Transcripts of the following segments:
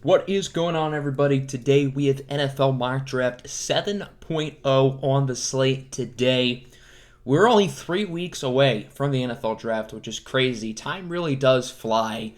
What is going on, everybody? Today we have NFL Mock Draft 7.0 on the slate today. We're only 3 weeks away from the NFL Draft, which is crazy. Time really does fly,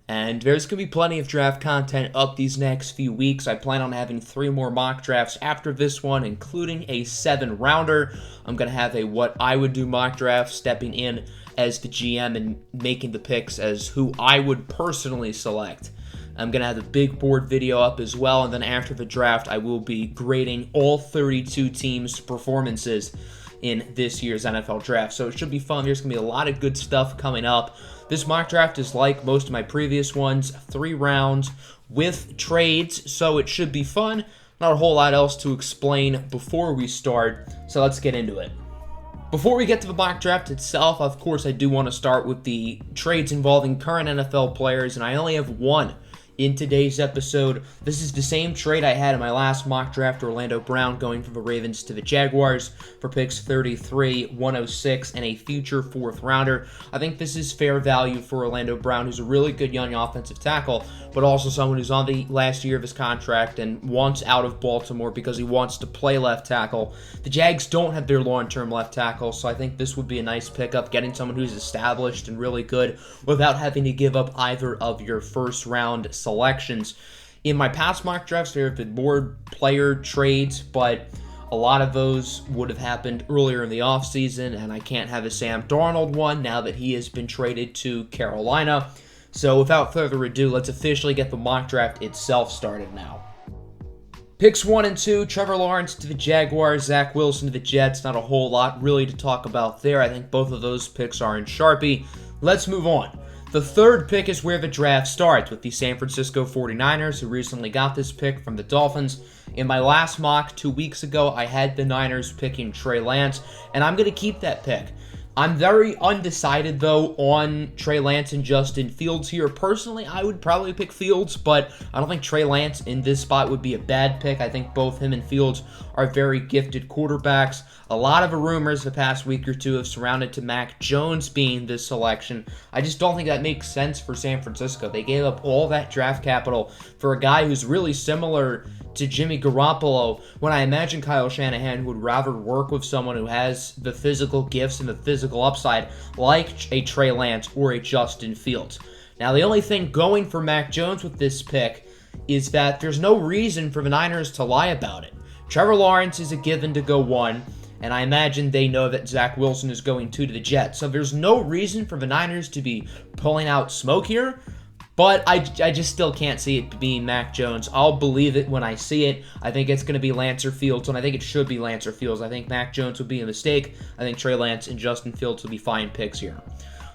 and there's going to be plenty of draft content up these next few weeks. I plan on having 3 more mock drafts after this one, including a 7-rounder. I'm going to have a What I Would Do mock draft, stepping in as the GM and making the picks as who I would personally select. I'm going to have the big board video up as well, and then after the draft, I will be grading all 32 teams' performances in this year's NFL Draft. So it should be fun. There's going to be a lot of good stuff coming up. This mock draft is like most of my previous ones, 3 rounds with trades, so it should be fun. Not a whole lot else to explain before we start, so let's get into it. Before we get to the mock draft itself, of course, I do want to start with the trades involving current NFL players, and I only have one in today's episode. This is the same trade I had in my last mock draft, Orlando Brown going from the Ravens to the Jaguars for picks 33, 106, and a future 4th rounder. I think this is fair value for Orlando Brown, who's a really good young offensive tackle, but also someone who's on the last year of his contract and wants out of Baltimore because he wants to play left tackle. The Jags don't have their long-term left tackle, so I think this would be a nice pickup, getting someone who's established and really good without having to give up either of your first-round selections. In my past mock drafts, there have been more player trades, but a lot of those would have happened earlier in the offseason, and I can't have a Sam Darnold one now that he has been traded to Carolina. So without further ado, let's officially get the mock draft itself started now. Picks 1 and 2, Trevor Lawrence to the Jaguars, Zach Wilson to the Jets. Not a whole lot really to talk about there. I think both of those picks are in Sharpie. Let's move on. The 3rd pick is where the draft starts, with the San Francisco 49ers, who recently got this pick from the Dolphins. In my last mock 2 weeks ago, I had the Niners picking Trey Lance, and I'm going to keep that pick. I'm very undecided, though, on Trey Lance and Justin Fields here. Personally, I would probably pick Fields, but I don't think Trey Lance in this spot would be a bad pick. I think both him and Fields are very gifted quarterbacks. A lot of the rumors the past week or two have surrounded to Mac Jones being this selection. I just don't think that makes sense for San Francisco. They gave up all that draft capital for a guy who's really similar to Jimmy Garoppolo, when I imagine Kyle Shanahan would rather work with someone who has the physical gifts and the physical upside like a Trey Lance or a Justin Fields. Now, the only thing going for Mac Jones with this pick is that there's no reason for the Niners to lie about it. Trevor Lawrence is a given to go 1, and I imagine they know that Zach Wilson is going 2 to the Jets. So there's no reason for the Niners to be pulling out smoke here. But I just still can't see it being Mac Jones. I'll believe it when I see it. I think it's going to be Lance or Fields, and I think it should be Lance or Fields. I think Mac Jones would be a mistake. I think Trey Lance and Justin Fields will be fine picks here.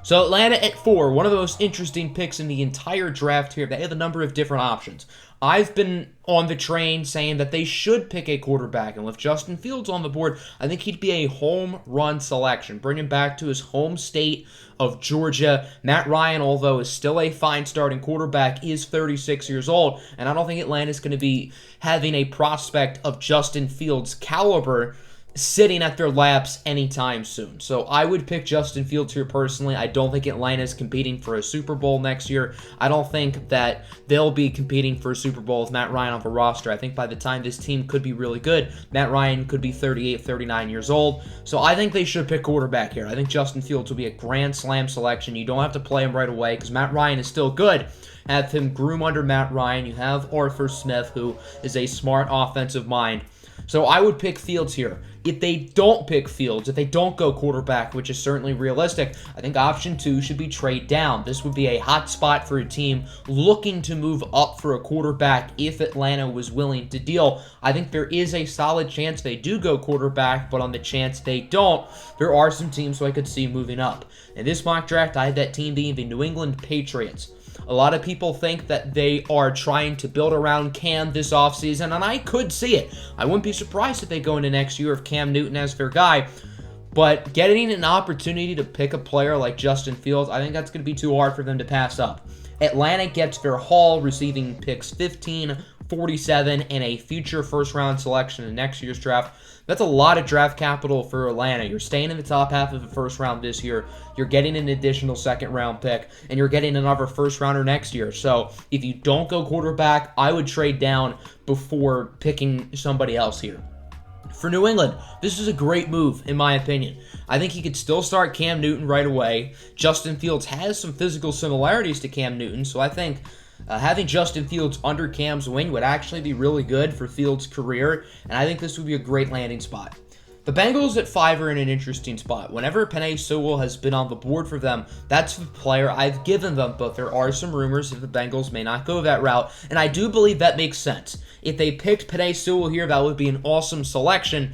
So Atlanta at 4, one of the most interesting picks in the entire draft here. They have a number of different options. I've been on the train saying that they should pick a quarterback, and with Justin Fields on the board, I think he'd be a home run selection. Bring him back to his home state of Georgia. Matt Ryan, although is still a fine starting quarterback, is 36 years old, and I don't think Atlanta's going to be having a prospect of Justin Fields' caliber sitting at their laps anytime soon. So I would pick Justin Fields here personally. I don't think Atlanta's competing for a Super Bowl next year. I don't think that they'll be competing for a Super Bowl with Matt Ryan on the roster. I think by the time this team could be really good, Matt Ryan could be 38, 39 years old. So I think they should pick quarterback here. I think Justin Fields will be a grand slam selection. You don't have to play him right away because Matt Ryan is still good. Have him groom under Matt Ryan. You have Arthur Smith, who is a smart offensive mind. So I would pick Fields here. If they don't pick Fields, if they don't go quarterback, which is certainly realistic, I think option 2 should be trade down. This would be a hot spot for a team looking to move up for a quarterback if Atlanta was willing to deal. I think there is a solid chance they do go quarterback, but on the chance they don't, there are some teams who I could see moving up. In this mock draft, I had that team being the New England Patriots. A lot of people think that they are trying to build around Cam this offseason, and I could see it. I wouldn't be surprised if they go into next year with Cam Newton as their guy. But getting an opportunity to pick a player like Justin Fields, I think that's going to be too hard for them to pass up. Atlanta gets their haul, receiving picks 15, 47 and a future first-round selection in next year's draft. That's a lot of draft capital for Atlanta. You're staying in the top half of the first round this year. You're getting an additional second-round pick, and you're getting another first-rounder next year. So if you don't go quarterback, I would trade down before picking somebody else here. For New England, this is a great move, in my opinion. I think he could still start Cam Newton right away. Justin Fields has some physical similarities to Cam Newton, so I think having Justin Fields under Cam's wing would actually be really good for Fields' career, and I think this would be a great landing spot. The Bengals at 5 are in an interesting spot. Whenever Penei Sewell has been on the board for them, that's the player I've given them, but there are some rumors that the Bengals may not go that route, and I do believe that makes sense. If they picked Penei Sewell here, that would be an awesome selection,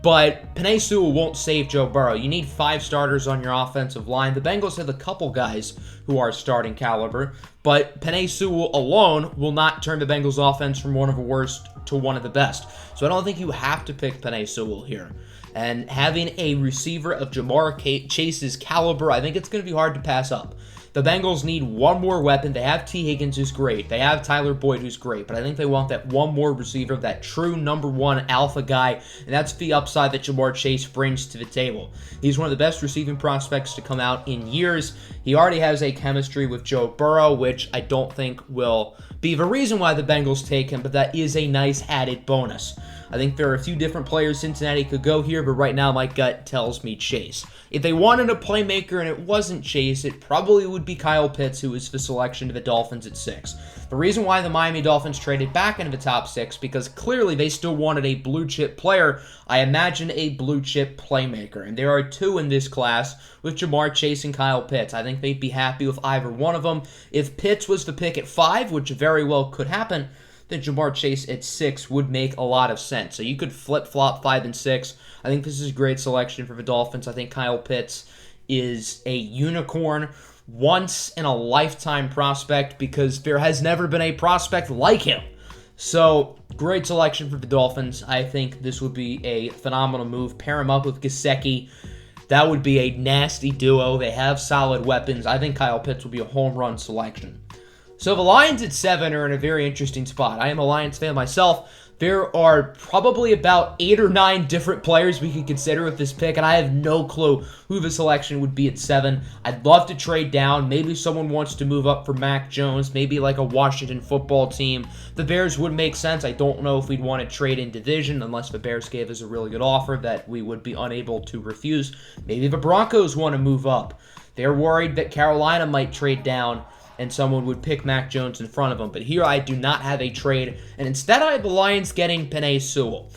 but Penei Sewell won't save Joe Burrow. You need 5 starters on your offensive line. The Bengals have a couple guys who are starting caliber, but Penei Sewell alone will not turn the Bengals offense from one of the worst to one of the best. So I don't think you have to pick Penei Sewell here. And having a receiver of Ja'Marr Chase's caliber, I think it's going to be hard to pass up. The Bengals need one more weapon. They have T. Higgins, who's great. They have Tyler Boyd, who's great. But I think they want that one more receiver, that true number one alpha guy. And that's the upside that Ja'Marr Chase brings to the table. He's one of the best receiving prospects to come out in years. He already has a chemistry with Joe Burrow, which I don't think will be the reason why the Bengals take him. But that is a nice added bonus. I think there are a few different players Cincinnati could go here, but right now my gut tells me Chase. If they wanted a playmaker and it wasn't Chase, it probably would be Kyle Pitts, who is the selection to the Dolphins at 6. The reason why the Miami Dolphins traded back into the top 6, because clearly they still wanted a blue-chip player. I imagine a blue-chip playmaker, and there are 2 in this class with Ja'Marr Chase and Kyle Pitts. I think they'd be happy with either one of them. If Pitts was the pick at 5, which very well could happen, then Ja'Marr Chase at 6 would make a lot of sense. So you could flip-flop 5 and 6. I think this is a great selection for the Dolphins. I think Kyle Pitts is a unicorn, once-in-a-lifetime prospect, because there has never been a prospect like him. So, great selection for the Dolphins. I think this would be a phenomenal move. Pair him up with Gesicki. That would be a nasty duo. They have solid weapons. I think Kyle Pitts will be a home run selection. So the Lions at 7 are in a very interesting spot. I am a Lions fan myself. There are probably about 8 or 9 different players we could consider with this pick, and I have no clue who the selection would be at 7. I'd love to trade down. Maybe someone wants to move up for Mac Jones, maybe like a Washington football team. The Bears would make sense. I don't know if we'd want to trade in division unless the Bears gave us a really good offer that we would be unable to refuse. Maybe the Broncos want to move up. They're worried that Carolina might trade down and someone would pick Mac Jones in front of him. But here I do not have a trade, and instead I have the Lions getting Penei Sewell.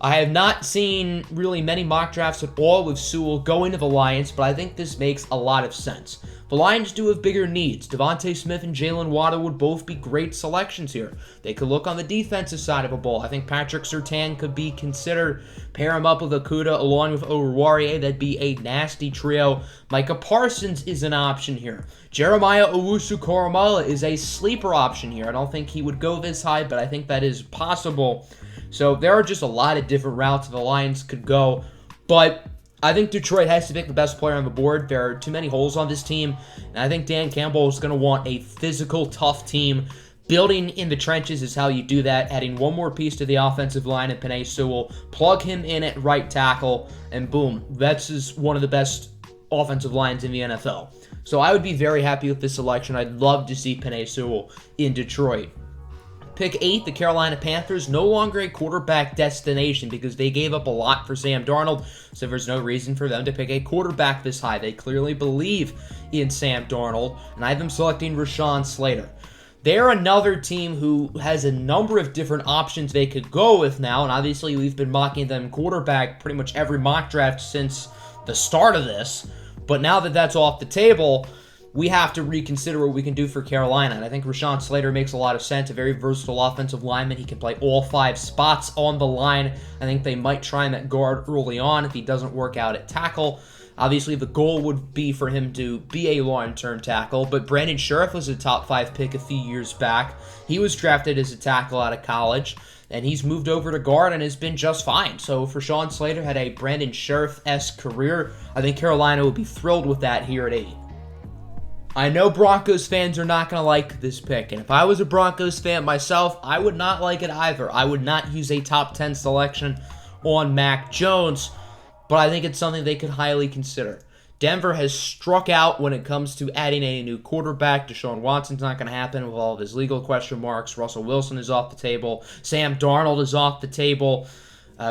I have not seen really many mock drafts at all with Sewell going to the Lions, but I think this makes a lot of sense. The Lions do have bigger needs. Devontae Smith and Jalen Waddle would both be great selections here. They could look on the defensive side of the ball. I think Patrick Surtain could be considered. Pair him up with Okudah along with Oruwariye. That'd be a nasty trio. Micah Parsons is an option here. Jeremiah Owusu-Koramoah is a sleeper option here. I don't think he would go this high, but I think that is possible. So there are just a lot of different routes the Lions could go, but I think Detroit has to pick the best player on the board. There are too many holes on this team, and I think Dan Campbell is going to want a physical, tough team. Building in the trenches is how you do that. Adding one more piece to the offensive line at Penei Sewell, plug him in at right tackle, and boom, that's just one of the best offensive lines in the NFL. So I would be very happy with this selection. I'd love to see Penei Sewell in Detroit. Pick 8, the Carolina Panthers, no longer a quarterback destination because they gave up a lot for Sam Darnold, so there's no reason for them to pick a quarterback this high. They clearly believe in Sam Darnold, and I have them selecting Rashawn Slater. They're another team who has a number of different options they could go with now, and obviously we've been mocking them quarterback pretty much every mock draft since the start of this, but now that that's off the table, we have to reconsider what we can do for Carolina. And I think Rashawn Slater makes a lot of sense. A very versatile offensive lineman. He can play all 5 spots on the line. I think they might try him at guard early on if he doesn't work out at tackle. Obviously, the goal would be for him to be a long-term tackle, but Brandon Scherff was a top 5 pick a few years back. He was drafted as a tackle out of college, and he's moved over to guard and has been just fine. So if Rashawn Slater had a Brandon Scherff-esque career, I think Carolina would be thrilled with that here at 8. I know Broncos fans are not going to like this pick, and if I was a Broncos fan myself, I would not like it either. I would not use a top 10 selection on Mac Jones, but I think it's something they could highly consider. Denver has struck out when it comes to adding a new quarterback. Deshaun Watson's not going to happen with all of his legal question marks. Russell Wilson is off the table. Sam Darnold is off the table.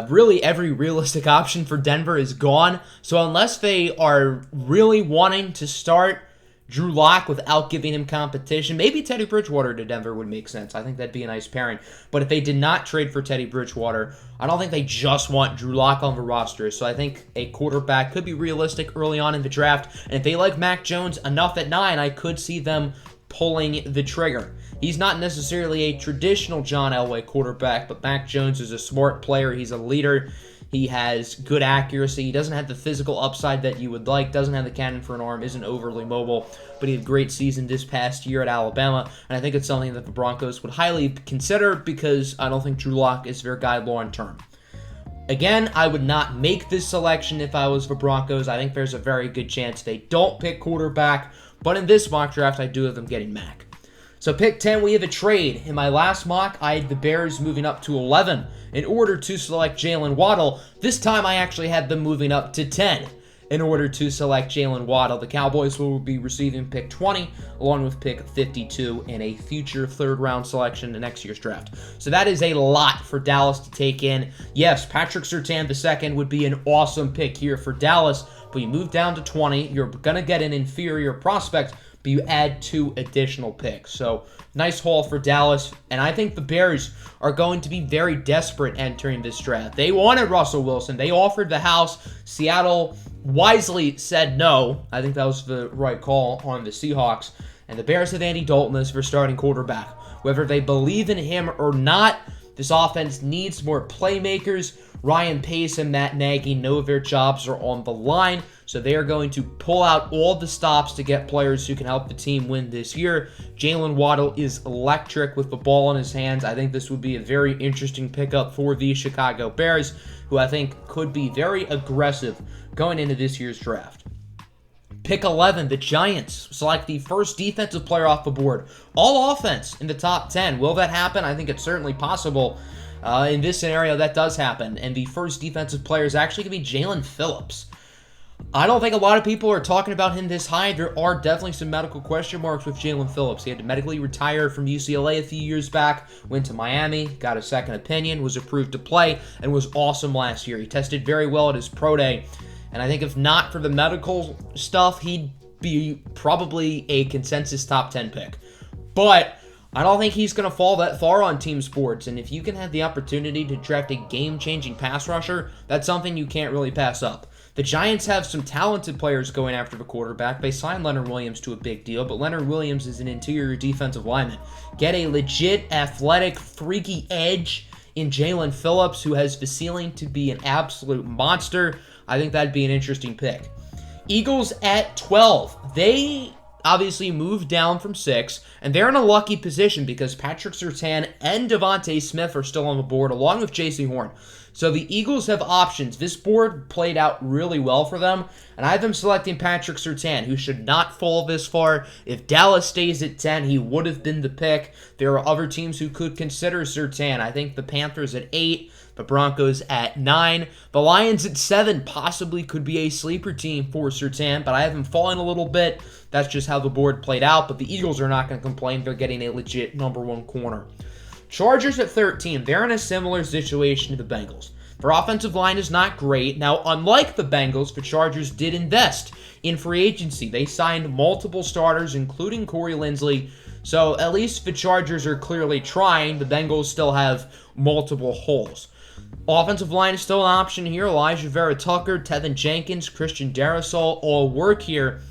Really, every realistic option for Denver is gone. So unless they are really wanting to start Drew Lock without giving him competition, maybe Teddy Bridgewater to Denver would make sense. I think that'd be a nice pairing. But if they did not trade for Teddy Bridgewater, I don't think they just want Drew Lock on the roster. So I think a quarterback could be realistic early on in the draft. And if they like Mac Jones enough at 9, I could see them pulling the trigger. He's not necessarily a traditional John Elway quarterback, but Mac Jones is a smart player. He's a leader. He has good accuracy. He doesn't have the physical upside that you would like, doesn't have the cannon for an arm, isn't overly mobile, but he had a great season this past year at Alabama, and I think it's something that the Broncos would highly consider because I don't think Drew Lock is their guy long term. Again, I would not make this selection if I was the Broncos. I think there's a very good chance they don't pick quarterback, but in this mock draft, I do have them getting Mac. So pick 10, we have a trade. In my last mock, I had the Bears moving up to 11 in order to select Jalen Waddle. This time, I actually had them moving up to 10 in order to select Jalen Waddle. The Cowboys will be receiving pick 20 along with pick 52 and a future third-round selection in next year's draft. So that is a lot for Dallas to take in. Yes, Patrick Surtain II would be an awesome pick here for Dallas, but you move down to 20, you're going to get an inferior prospect, but you add 2 additional picks. So, nice haul for Dallas, and I think the Bears are going to be very desperate entering this draft. They wanted Russell Wilson. They offered the house. Seattle wisely said no. I think that was the right call on the Seahawks. And the Bears have Andy Dalton as their starting quarterback. Whether they believe in him or not, this offense needs more playmakers. Ryan Pace and Matt Nagy know their jobs are on the line, so they are going to pull out all the stops to get players who can help the team win this year. Jalen Waddle is electric with the ball in his hands. I think this would be a very interesting pickup for the Chicago Bears, who I think could be very aggressive going into this year's draft. Pick 11, the Giants select the first defensive player off the board. All offense in the top 10. Will that happen? I think it's certainly possible. In this scenario, that does happen. And the first defensive player is actually going to be Jalen Phillips. I don't think a lot of people are talking about him this high. There are definitely some medical question marks with Jalen Phillips. He had to medically retire from UCLA a few years back, went to Miami, got a second opinion, was approved to play, and was awesome last year. He tested very well at his pro day. And I think if not for the medical stuff, he'd be probably a consensus top 10 pick. But I don't think he's going to fall that far on team sports. And if you can have the opportunity to draft a game-changing pass rusher, that's something you can't really pass up. The Giants have some talented players going after the quarterback. They signed Leonard Williams to a big deal, but Leonard Williams is an interior defensive lineman. Get a legit, athletic, freaky edge in Jalen Phillips, who has the ceiling to be an absolute monster. I think that'd be an interesting pick. Eagles at 12. They obviously moved down from 6, and they're in a lucky position because Patrick Surtain and Devontae Smith are still on the board, along with J.C. Horn. So the Eagles have options. This board played out really well for them, and I have them selecting Patrick Surtain, who should not fall this far. If Dallas stays at 10, he would have been the pick. There are other teams who could consider Surtain. I think the Panthers at 8, the Broncos at 9. The Lions at 7 possibly could be a sleeper team for Surtain, but I have him falling a little bit. That's just how the board played out, but the Eagles are not going to complain. They're getting a legit number 1 corner. Chargers at 13. They're in a similar situation to the Bengals. Their offensive line is not great. Now, unlike the Bengals, the Chargers did invest in free agency. They signed multiple starters, including Corey Linsley. So at least the Chargers are clearly trying. The Bengals still have multiple holes. Offensive line is still an option here. Elijah Vera Tucker, Tevin Jenkins, Christian Darrisaw all work here.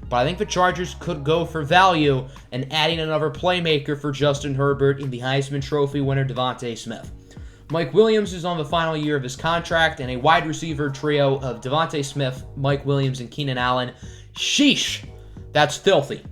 But I think the Chargers could go for value and adding another playmaker for Justin Herbert in the Heisman Trophy winner Devontae Smith. Mike Williams is on the final year of his contract, and a wide receiver trio of Devontae Smith, Mike Williams, and Keenan Allen. Sheesh, that's filthy.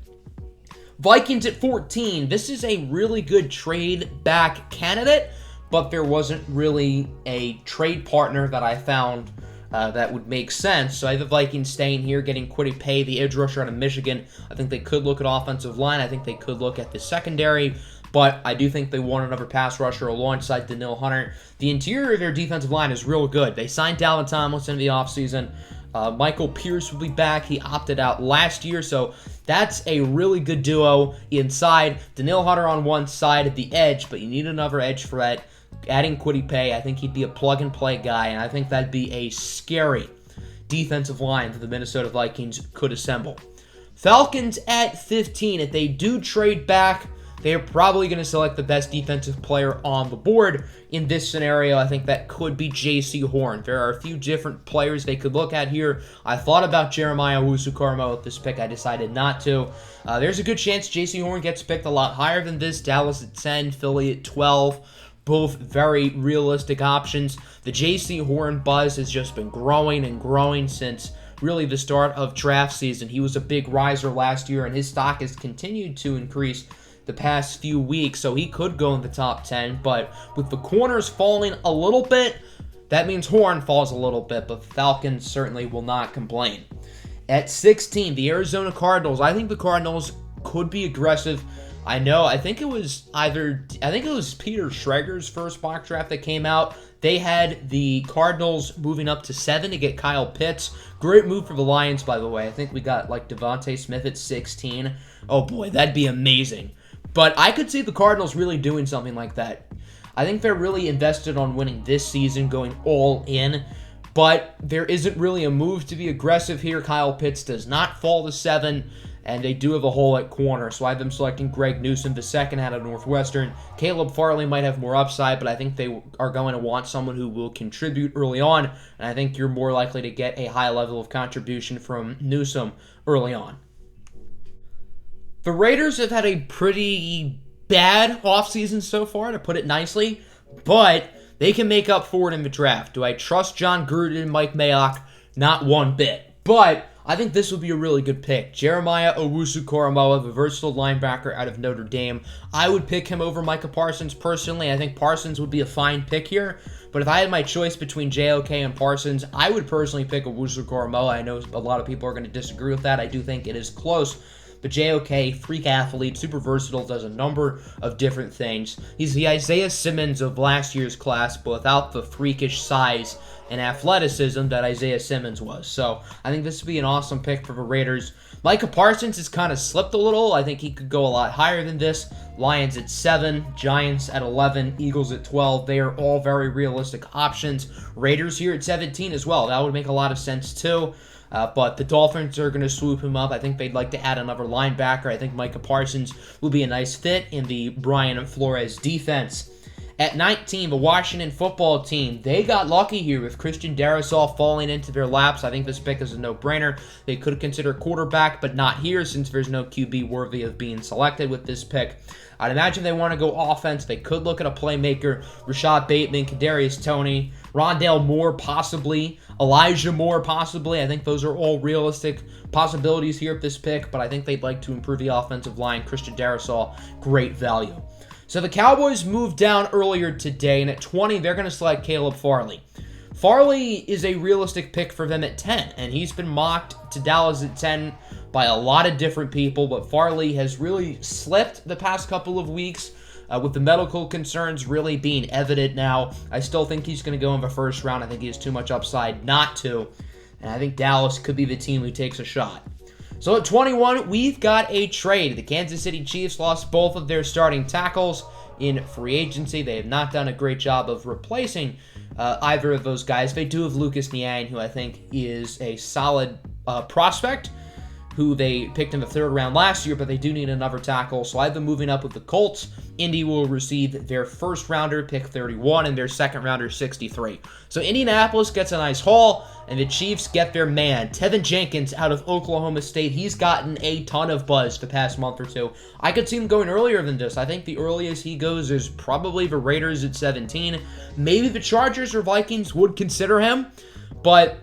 Vikings at 14. This is a really good trade back candidate, but there wasn't really a trade partner that I found that would make sense. So I have the Vikings staying here, getting Kwity Paye, the edge rusher out of Michigan. I think they could look at offensive line. I think they could look at the secondary. But I do think they want another pass rusher alongside Danielle Hunter. The interior of their defensive line is real good. They signed Dalvin Tomlinson in the offseason. Michael Pierce will be back. He opted out last year, so that's a really good duo inside. Danielle Hunter on one side at the edge, but you need another edge threat. Adding Kwity Paye, I think he'd be a plug-and-play guy, and I think that'd be a scary defensive line that the Minnesota Vikings could assemble. Falcons at 15. If they do trade back, they're probably going to select the best defensive player on the board. In this scenario, I think that could be J.C. Horn. There are a few different players they could look at here. I thought about Jeremiah Owusu-Koramoah with this pick. I decided not to. There's a good chance J.C. Horn gets picked a lot higher than this. Dallas at 10, Philly at 12. Both very realistic options. The J.C. Horn buzz has just been growing and growing since really the start of draft season. He was a big riser last year, and his stock has continued to increase the past few weeks, so he could go in the top 10, but with the corners falling a little bit, that means Horn falls a little bit, but the Falcons certainly will not complain. At 16, the Arizona Cardinals. I think the Cardinals could be aggressive. I think it was Peter Schrager's first mock draft that came out. They had the Cardinals moving up to 7 to get Kyle Pitts. Great move for the Lions, by the way. I think we got like Devontae Smith at 16. Oh boy, that'd be amazing. But I could see the Cardinals really doing something like that. I think they're really invested on winning this season, going all in. But there isn't really a move to be aggressive here. Kyle Pitts does not fall to 7, and they do have a hole at corner. So I have them selecting Greg Newsome, the second out of Northwestern. Caleb Farley might have more upside, but I think they are going to want someone who will contribute early on. And I think you're more likely to get a high level of contribution from Newsome early on. The Raiders have had a pretty bad offseason so far, to put it nicely, but they can make up for it in the draft. Do I trust John Gruden and Mike Mayock? Not one bit. But I think this would be a really good pick. Jeremiah Owusu-Koramoah, the versatile linebacker out of Notre Dame. I would pick him over Micah Parsons personally. I think Parsons would be a fine pick here. But if I had my choice between JOK and Parsons, I would personally pick Owusu-Koramoah. I know a lot of people are going to disagree with that. I do think it is close. But JOK, freak athlete, super versatile, does a number of different things. He's the Isaiah Simmons of last year's class, but without the freakish size and athleticism that Isaiah Simmons was. So I think this would be an awesome pick for the Raiders. Micah Parsons has kind of slipped a little. I think he could go a lot higher than this. Lions at 7, Giants at 11, Eagles at 12. They are all very realistic options. Raiders here at 17 as well. That would make a lot of sense too. But the Dolphins are going to swoop him up. I think they'd like to add another linebacker. I think Micah Parsons will be a nice fit in the Brian Flores defense. At 19, the Washington football team, they got lucky here with Christian Darrisaw falling into their laps. I think this pick is a no-brainer. They could consider quarterback, but not here since there's no QB worthy of being selected with this pick. I'd imagine they want to go offense. They could look at a playmaker. Rashad Bateman, Kadarius Toney, Rondale Moore possibly, Elijah Moore possibly. I think those are all realistic possibilities here at this pick, but I think they'd like to improve the offensive line. Christian Darrisaw, great value. So the Cowboys moved down earlier today, and at 20, they're going to select Caleb Farley. Farley is a realistic pick for them at 10, and he's been mocked to Dallas at 10 by a lot of different people, but Farley has really slipped the past couple of weeks with the medical concerns really being evident now. I still think he's going to go in the first round. I think he has too much upside not to, and I think Dallas could be the team who takes a shot. So at 21, we've got a trade. The Kansas City Chiefs lost both of their starting tackles in free agency. They have not done a great job of replacing either of those guys. They do have Lucas Niang, who I think is a solid prospect, who they picked in the 3rd round last year, but they do need another tackle. So I have them moving up with the Colts. Indy will receive their 1st rounder, pick 31, and their 2nd rounder, 63. So Indianapolis gets a nice haul, and the Chiefs get their man, Tevin Jenkins, out of Oklahoma State. He's gotten a ton of buzz the past month or two. I could see him going earlier than this. I think the earliest he goes is probably the Raiders at 17. Maybe the Chargers or Vikings would consider him, but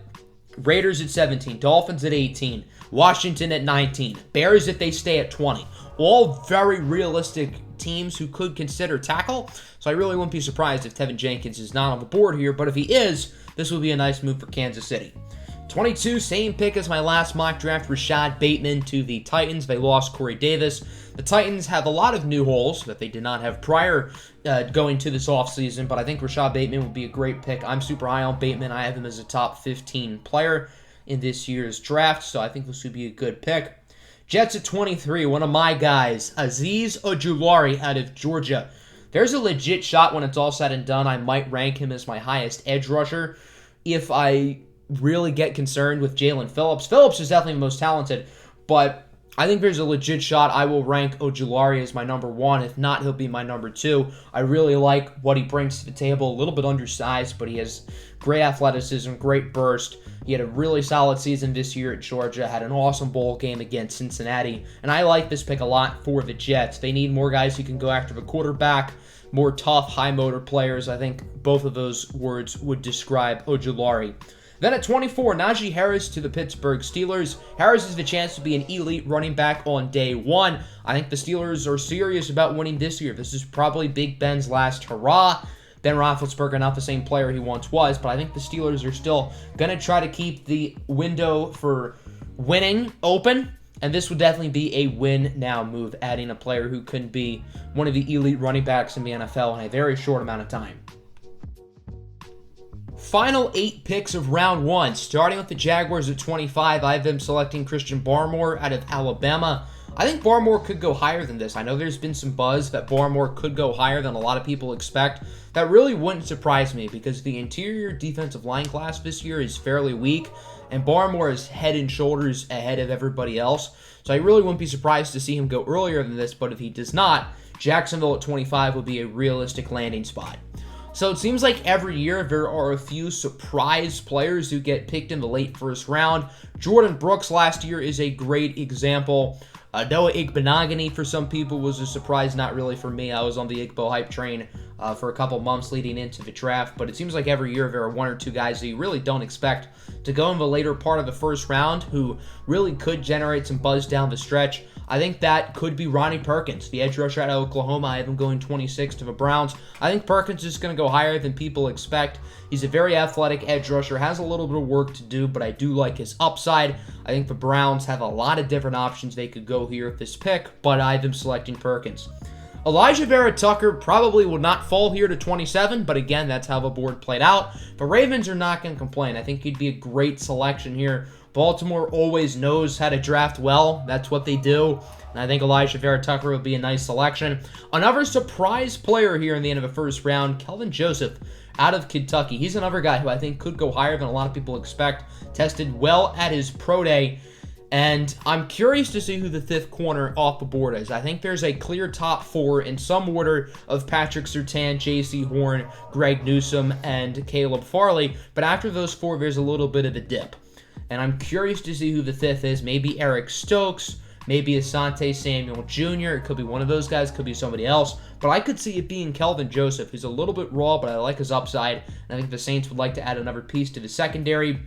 Raiders at 17, Dolphins at 18, Washington at 19, Bears if they stay at 20. All very realistic teams who could consider tackle, so I really wouldn't be surprised if Tevin Jenkins is not on the board here, but if he is, this will be a nice move for Kansas City. 22, same pick as my last mock draft, Rashad Bateman to the Titans. They lost Corey Davis. The Titans have a lot of new holes that they did not have prior going to this offseason, but I think Rashad Bateman would be a great pick. I'm super high on Bateman. I have him as a top 15 player in this year's draft, so I think this would be a good pick. Jets at 23, one of my guys, Azeez Ojulari out of Georgia. There's a legit shot when it's all said and done. I might rank him as my highest edge rusher if I really get concerned with Jalen Phillips. Phillips is definitely the most talented, but I think there's a legit shot I will rank Ojulari as my number 1. If not, he'll be my number 2. I really like what he brings to the table. A little bit undersized, but he has great athleticism, great burst. He had a really solid season this year at Georgia, had an awesome bowl game against Cincinnati, and I like this pick a lot for the Jets. They need more guys who can go after the quarterback, more tough, high-motor players. I think both of those words would describe Ojulari. Then at 24, Najee Harris to the Pittsburgh Steelers. Harris has the chance to be an elite running back on day 1. I think the Steelers are serious about winning this year. This is probably Big Ben's last hurrah. Ben Roethlisberger, not the same player he once was, but I think the Steelers are still going to try to keep the window for winning open, and this would definitely be a win-now move, adding a player who can be one of the elite running backs in the NFL in a very short amount of time. Final 8 picks of round 1, starting with the Jaguars at 25. I have them selecting Christian Barmore out of Alabama. I think Barmore could go higher than this. I know there's been some buzz that Barmore could go higher than a lot of people expect. That really wouldn't surprise me because the interior defensive line class this year is fairly weak, and Barmore is head and shoulders ahead of everybody else. So I really wouldn't be surprised to see him go earlier than this, but if he does not, Jacksonville at 25 would be a realistic landing spot. So it seems like every year there are a few surprise players who get picked in the late first round. Jordan Brooks last year is a great example. Noah Igbenogany for some people was a surprise, not really for me. I was on the Igbo hype train for a couple months leading into the draft, but it seems like every year there are 1 or 2 guys that you really don't expect to go in the later part of the first round who really could generate some buzz down the stretch. I think that could be Ronnie Perkins, the edge rusher out of Oklahoma. I have him going 26 to the Browns. I think Perkins is going to go higher than people expect. He's a very athletic edge rusher, has a little bit of work to do, but I do like his upside. I think the Browns have a lot of different options they could go here with this pick, but I have them selecting Perkins. Elijah Vera Tucker probably will not fall here to 27, but again, that's how the board played out. The Ravens are not going to complain. I think he'd be a great selection here. Baltimore always knows how to draft well. That's what they do. And I think Elijah Vera Tucker would be a nice selection. Another surprise player here in the end of the first round, Kelvin Joseph out of Kentucky. He's another guy who I think could go higher than a lot of people expect. Tested well at his pro day. And I'm curious to see who the 5th corner off the board is. I think there's a clear top 4 in some order of Patrick Surtain, J.C. Horn, Greg Newsome, and Caleb Farley. But after those 4, there's a little bit of a dip. And I'm curious to see who the 5th is. Maybe Eric Stokes, maybe Asante Samuel Jr. It could be one of those guys, could be somebody else. But I could see it being Kelvin Joseph, who's a little bit raw, but I like his upside. And I think the Saints would like to add another piece to the secondary.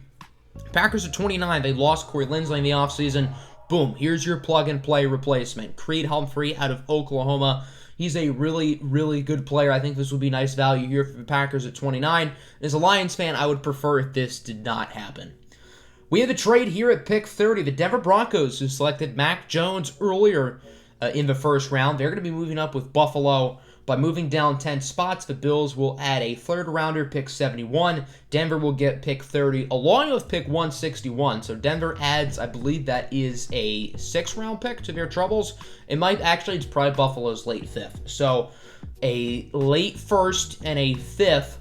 Packers at 29, they lost Corey Linsley in the offseason. Boom, here's your plug-and-play replacement. Creed Humphrey out of Oklahoma. He's a really, really good player. I think this would be nice value here for the Packers at 29. As a Lions fan, I would prefer if this did not happen. We have a trade here at pick 30. The Denver Broncos, who selected Mac Jones earlier in the first round, they're going to be moving up with Buffalo. By moving down 10 spots, the Bills will add a 3rd rounder, pick 71. Denver will get pick 30, along with pick 161. So Denver adds, I believe that is a 6th round pick to their troubles. It's probably Buffalo's late 5th. So a late 1st and a 5th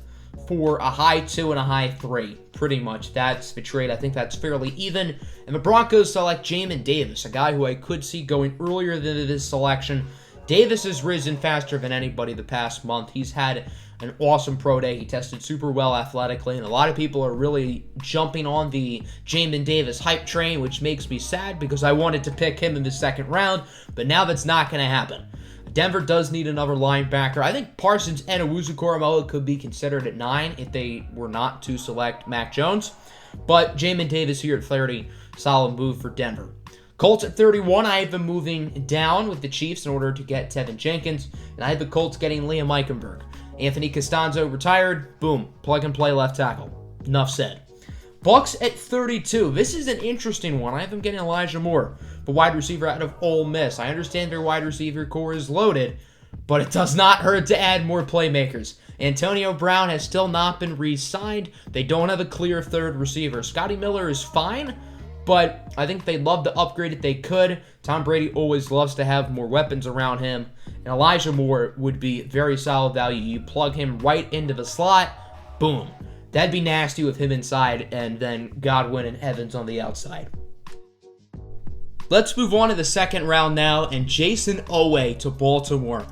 for a high 2 and a high 3. Pretty much that's the trade. I think that's fairly even. And the Broncos select Jamin Davis, a guy who I could see going earlier than this selection. Davis has risen faster than anybody the past month. He's had an awesome pro day. He tested super well athletically, and a lot of people are really jumping on the Jamin Davis hype train, which makes me sad because I wanted to pick him in the 2nd round, but now that's not going to happen. Denver does need another linebacker. I think Parsons and Owusu-Koramoah could be considered at 9 if they were not to select Mac Jones, but Jamin Davis here at 30, solid move for Denver. Colts at 31, I have them moving down with the Chiefs in order to get Tevin Jenkins, and I have the Colts getting Liam Eichenberg. Anthony Costanzo retired, boom, plug and play left tackle. Enough said. Bucks at 32. This is an interesting one. I have them getting Elijah Moore, the wide receiver out of Ole Miss. I understand their wide receiver core is loaded, but it does not hurt to add more playmakers. Antonio Brown has still not been re-signed. They don't have a clear third receiver. Scotty Miller is fine, but I think they'd love to upgrade if they could. Tom Brady always loves to have more weapons around him, and Elijah Moore would be very solid value. You plug him right into the slot, boom. That'd be nasty with him inside and then Godwin and Evans on the outside. Let's move on to the second round now, and Jayson Oweh to Baltimore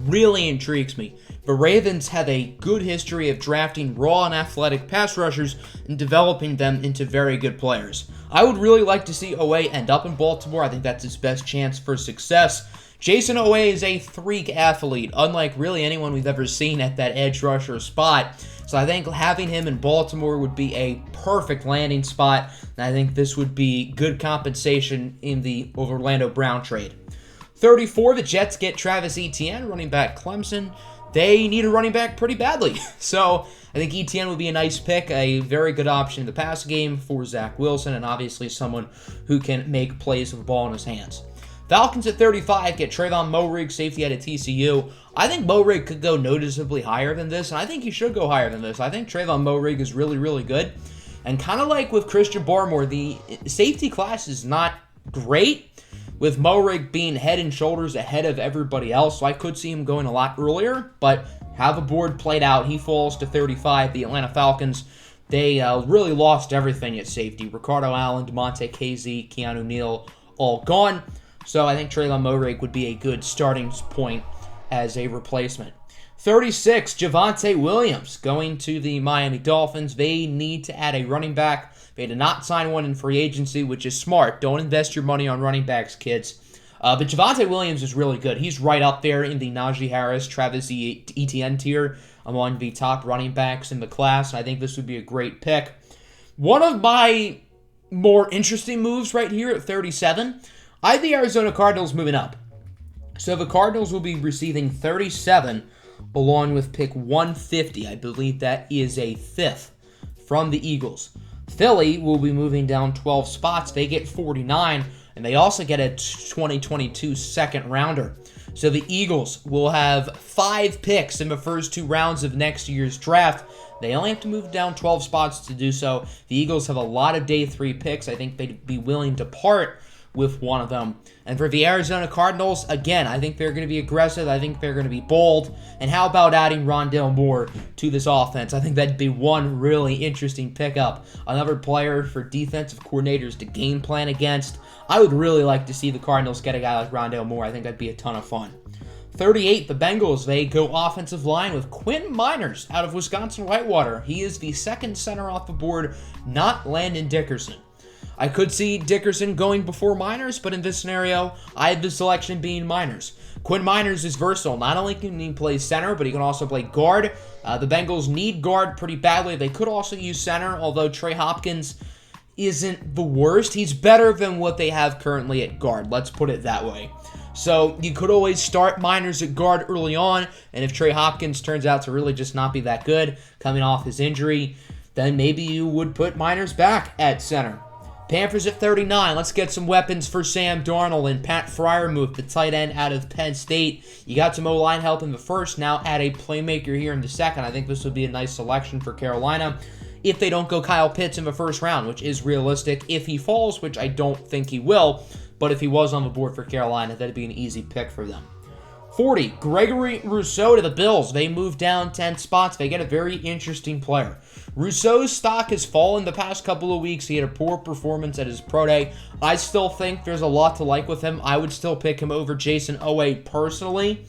really intrigues me. The Ravens have a good history of drafting raw and athletic pass rushers and developing them into very good players. I would really like to see Oweh end up in Baltimore. I think that's his best chance for success. Jayson Oweh is a freak athlete, unlike really anyone we've ever seen at that edge rusher spot. So I think having him in Baltimore would be a perfect landing spot, and I think this would be good compensation in the Orlando Brown trade. 34, the Jets get Travis Etienne, running back Clemson. They need a running back pretty badly. So I think Etienne would be a nice pick, a very good option in the pass game for Zach Wilson, and obviously someone who can make plays with the ball in his hands. Falcons at 35 get Trayvon Moehrig, safety out of TCU. I think Moehrig could go noticeably higher than this, and I think he should go higher than this. I think Trayvon Moehrig is really, really good. And kind of like with Christian Barmore, the safety class is not great, with Moehrig being head and shoulders ahead of everybody else. So I could see him going a lot earlier, but how the board played out, he falls to 35. The Atlanta Falcons, they really lost everything at safety. Ricardo Allen, DeMonte Casey, Keanu Neal, all gone. So I think Trayvon Moehrig would be a good starting point as a replacement. 36, Javonte Williams going to the Miami Dolphins. They need to add a running back. They did not sign one in free agency, which is smart. Don't invest your money on running backs, kids. But Javonte Williams is really good. He's right up there in the Najee Harris, Travis Etienne tier among the top running backs in the class. And I think this would be a great pick. One of my more interesting moves right here at 37, I have the Arizona Cardinals moving up. So the Cardinals will be receiving 37 along with pick 150. I believe that is a fifth from the Eagles. Philly will be moving down 12 spots. They get 49, and they also get a 2022 second rounder. So the Eagles will have 5 picks in the first 2 rounds of next year's draft. They only have to move down 12 spots to do so. The Eagles have a lot of day 3 picks. I think they'd be willing to part with one of them. And for the Arizona Cardinals, again, I think they're going to be aggressive. I think they're going to be bold. And how about adding Rondale Moore to this offense? I think that'd be one really interesting pickup. Another player for defensive coordinators to game plan against. I would really like to see the Cardinals get a guy like Rondale Moore. I think that'd be a ton of fun. 38, the Bengals, they go offensive line with Quinn Miners out of Wisconsin-Whitewater. He is the second center off the board, not Landon Dickerson. I could see Dickerson going before Miners, but in this scenario, I have the selection being Miners. Quinn Miners is versatile. Not only can he play center, but he can also play guard. The Bengals need guard pretty badly. They could also use center, although Trey Hopkins isn't the worst. He's better than what they have currently at guard. Let's put it that way. So you could always start Miners at guard early on, and if Trey Hopkins turns out to really just not be that good, coming off his injury, then maybe you would put Miners back at center. Panthers at 39. Let's get some weapons for Sam Darnold and Pat Freiermuth, the tight end out of Penn State. You got some O-line help in the first. Now add a playmaker here in the second. I think this would be a nice selection for Carolina if they don't go Kyle Pitts in the first round, which is realistic. If he falls, which I don't think he will, but if he was on the board for Carolina, that'd be an easy pick for them. 40, Gregory Rousseau to the Bills. They move down 10 spots. They get a very interesting player. Rousseau's stock has fallen the past couple of weeks. He had a poor performance at his pro day. I still think there's a lot to like with him. I would still pick him over Jayson Oweh personally.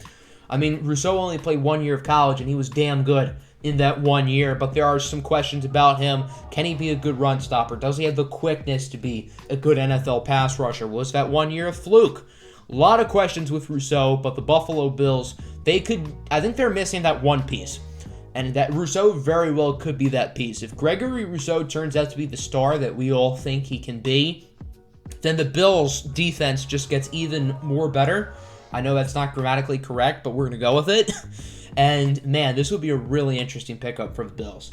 I mean, Rousseau only played 1 year of college, and he was damn good in that 1 year, but there are some questions about him. Can he be a good run stopper? Does he have the quickness to be a good NFL pass rusher? Was that 1 year a fluke? A lot of questions with Rousseau, but the Buffalo Bills, I think they're missing that one piece. And that Rousseau very well could be that piece. If Gregory Rousseau turns out to be the star that we all think he can be, then the Bills' defense just gets even more better. I know that's not grammatically correct, but we're going to go with it. And, man, this would be a really interesting pickup for the Bills.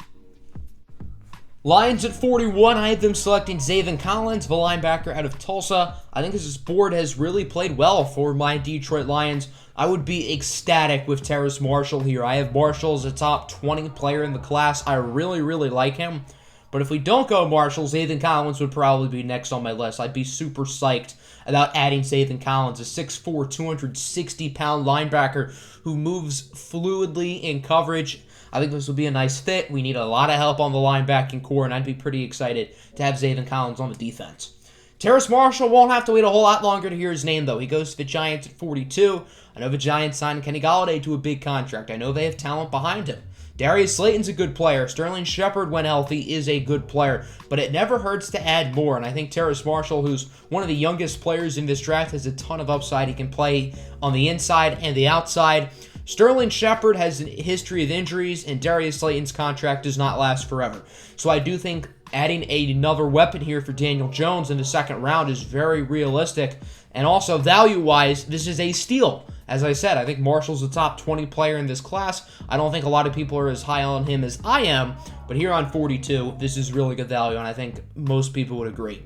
Lions at 41, I have them selecting Zaven Collins, the linebacker out of Tulsa. I think this board has really played well for my Detroit Lions. I would be ecstatic with Terrace Marshall here. I have Marshall as a top 20 player in the class. I really, really like him. But if we don't go Marshall, Zaven Collins would probably be next on my list. I'd be super psyched about adding Zaven Collins, a 6'4", 260-pound linebacker who moves fluidly in coverage. I think this would be a nice fit. We need a lot of help on the linebacking core, and I'd be pretty excited to have Zaven Collins on the defense. Terrace Marshall won't have to wait a whole lot longer to hear his name, though. He goes to the Giants at 42. I know the Giants signed Kenny Golladay to a big contract. I know they have talent behind him. Darius Slayton's a good player. Sterling Shepard, when healthy, is a good player. But it never hurts to add more. And I think Terrace Marshall, who's one of the youngest players in this draft, has a ton of upside. He can play on the inside and the outside. Sterling Shepard has a history of injuries, and Darius Slayton's contract does not last forever. So I do think adding another weapon here for Daniel Jones in the second round is very realistic. And also, value-wise, this is a steal. As I said, I think Marshall's a top 20 player in this class. I don't think a lot of people are as high on him as I am, but here on 42, this is really good value, and I think most people would agree.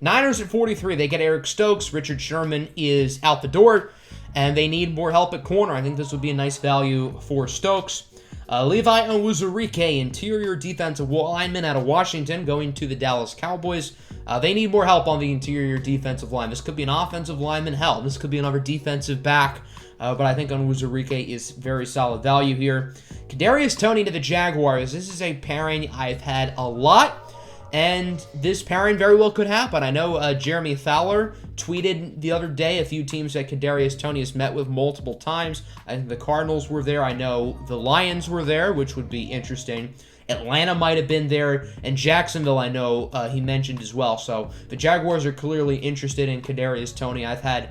Niners at 43, they get Eric Stokes. Richard Sherman is out the door, and they need more help at corner. I think this would be a nice value for Stokes. Levi Onwuzurike, interior defensive lineman out of Washington, going to the Dallas Cowboys. They need more help on the interior defensive line. This could be an offensive lineman. Hell, this could be another defensive back. But I think Onwuzurike is very solid value here. Kadarius Toney to the Jaguars. This is a pairing I've had a lot. And this pairing very well could happen. I know Jeremy Fowler tweeted the other day a few teams that Kadarius Toney has met with multiple times. I think the Cardinals were there. I know the Lions were there, which would be interesting. Atlanta might have been there, and Jacksonville I know he mentioned as well. So the Jaguars are clearly interested in Kadarius Toney. I've had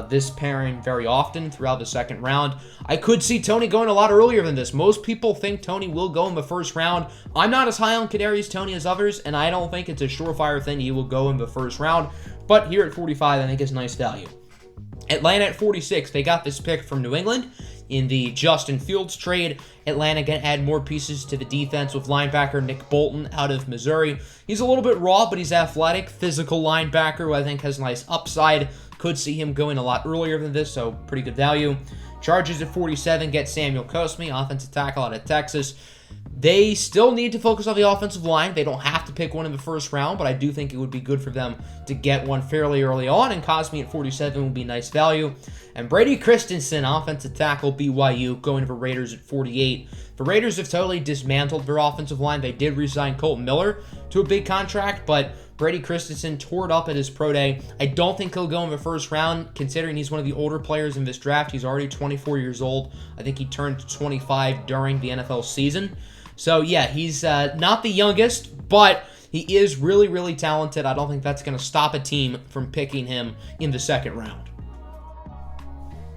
this pairing very often throughout the second round. I could see Toney going a lot earlier than this. Most people think Toney will go in the first round. I'm not as high on Kadarius Toney as others, and I don't think it's a surefire thing he will go in the first round. But here at 45, I think it's nice value. Atlanta at 46, they got this pick from New England in the Justin Fields trade. Atlanta can add more pieces to the defense with linebacker Nick Bolton out of Missouri. He's a little bit raw, but he's athletic, physical linebacker who I think has nice upside. Could see him going a lot earlier than this, so pretty good value. Chargers at 47 get Samuel Cosmi, offensive tackle out of Texas. They still need to focus on the offensive line. They don't have to pick one in the first round, but I do think it would be good for them to get one fairly early on, and Cosmi at 47 would be nice value. And Brady Christensen, offensive tackle, BYU, going to the Raiders at 48. The Raiders have totally dismantled their offensive line. They did re-sign Colton Miller to a big contract, but Brady Christensen tore it up at his pro day. I don't think he'll go in the first round, considering he's one of the older players in this draft. He's already 24 years old. I think he turned 25 during the NFL season. So, yeah, he's not the youngest, but he is really, really talented. I don't think that's going to stop a team from picking him in the second round.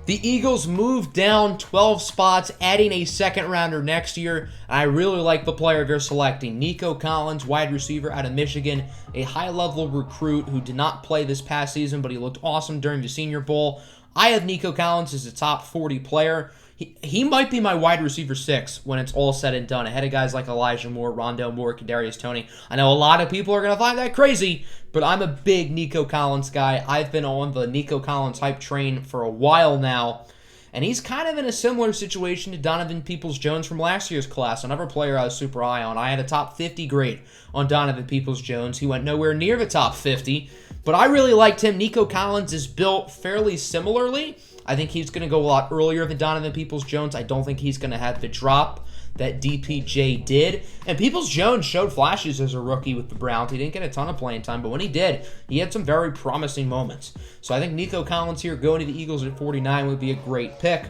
The Eagles moved down 12 spots, adding a second-rounder next year. I really like the player they're selecting. Nico Collins, wide receiver out of Michigan, a high-level recruit who did not play this past season, but he looked awesome during the Senior Bowl. I have Nico Collins as a top 40 player. He might be my wide receiver 6 when it's all said and done, ahead of guys like Elijah Moore, Rondale Moore, Kadarius Toney. I know a lot of people are going to find that crazy, but I'm a big Nico Collins guy. I've been on the Nico Collins hype train for a while now, and he's kind of in a similar situation to Donovan Peoples-Jones from last year's class, another player I was super high on. I had a top 50 grade on Donovan Peoples-Jones. He went nowhere near the top 50, but I really liked him. Nico Collins is built fairly similarly. I think he's going to go a lot earlier than Donovan Peoples-Jones. I don't think he's going to have the drop that DPJ did. And Peoples-Jones showed flashes as a rookie with the Browns. He didn't get a ton of playing time, but when he did, he had some very promising moments. So I think Nico Collins here going to the Eagles at 49 would be a great pick.